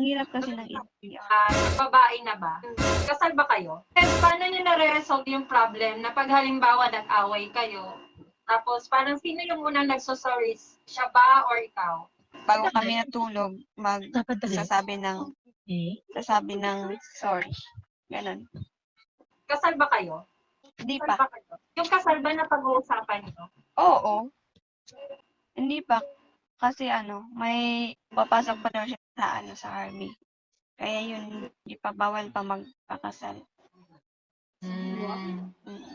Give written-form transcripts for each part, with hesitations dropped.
Ang hirap kasi ng LDR. Babae na ba? Kasal ba kayo? Paano nyo nare-resolve yung problem na pag halimbawa nag-away kayo, tapos parang sino yung unang nagsosorry? Siya ba or ikaw? Bago kami natulog, sasabi ng sorry. Ganon. Kasal ba kayo? Hindi Kasal pa. ba kayo? Yung kasal ba na pag-uusapan nyo? Oo. Hindi pa. Kasi may papasok pa daw siya sa army. Kaya yun, hindi pa bawal pa magpakasal. Mm. Mm.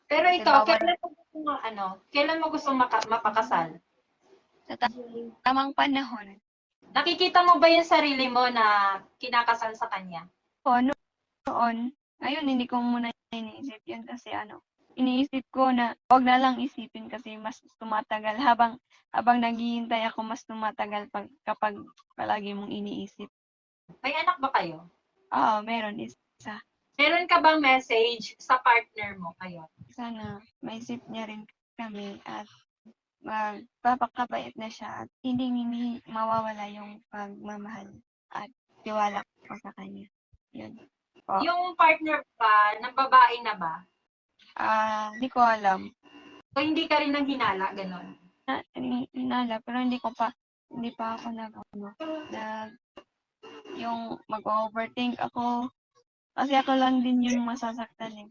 Pero Kasi ikaw, bawal kailan mo gusto mapakasal? sa tamang panahon. Nakikita mo ba yung sarili mo na kinakasal sa kanya? Noon, ngayon hindi ko muna iniisip yun kasi iniisip ko na wag na lang isipin kasi mas tumatagal habang naghihintay ako mas tumatagal kapag palagi mong iniisip. May anak ba kayo? Oo, meron isa. Meron ka bang message sa partner mo ngayon? Sana maisip niya rin kami at magpapakabait na siya at hindi mawawala yung pagmamahal at tiwala ko sa kanya. Yun. Yung partner ba, ng babae na ba? Hindi ko alam. O hindi ka rin nang hinala, ganon? Hinala, pero hindi pa ako yung mag-overthink ako. Kasi ako lang din yung masasaktan eh.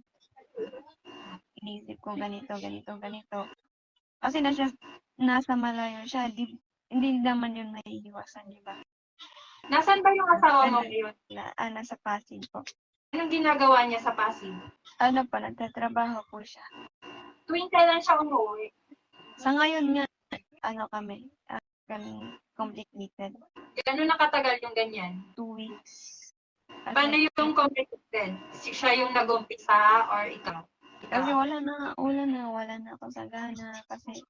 Inisip ko ganito, ganito, ganito. Kasi nasa malayo siya, hindi naman yun maiiwasan, di ba? Nasaan ba yung asawa mo ngayon? Nasa Pasig po. Anong ginagawa niya sa Pasig? Nagtatrabaho po siya. Tuwing kailan siya umuwi? Sa ngayon nga, kami, complicated. Gano'n nakatagal yung ganyan? 2 weeks. Paano yung complicated? Siya yung nag-umpisa or ikaw? Kasi wala na ako sagana kasi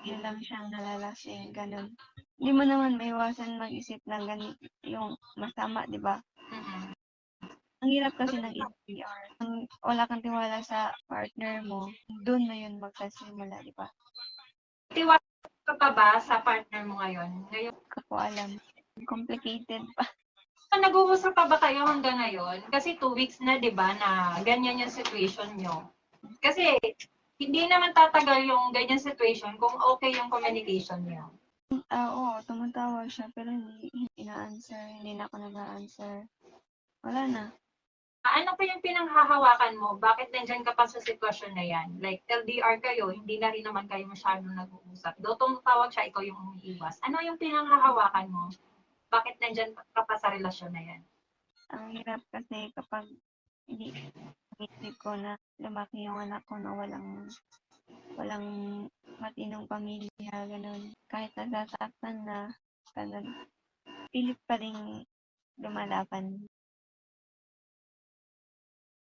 yun lang siyang nalalasing, ganun. Hindi mo naman maiwasan mag-isip ng ganito yung masama, di ba? Mm-hmm. Ang hirap kasi ng LDR. Kung wala kang tiwala sa partner mo, doon na yun magsasimula, di ba? Tiwala ka pa ba sa partner mo ngayon? Hindi ko alam. Complicated pa. Nag-uusap pa ba kayo hanggang ngayon? Kasi 2 weeks na, di ba, na ganyan yung situation nyo. Kasi hindi naman tatagal yung ganyan situation kung okay yung communication nyo. Oo, tumatawag siya pero hindi ina-answer. Hindi na ako nag-a-answer. Wala na. Ano pa yung pinanghahawakan mo? Bakit nandyan ka pa sa sitwasyon na yan? Like, LDR kayo, hindi na rin naman kayo masyadong nag-uusap. Do tumatawag siya, ikaw yung umiiwas. Ano yung pinanghahawakan mo? Bakit nandyan ka pa sa relasyon na yan? Ang hirap kasi kapag hindi isip ko na lumaki yung anak ko na walang matinong pamilya, ganun. Kahit nasasaktan na, ganun. Pilit pa rin lumalaban.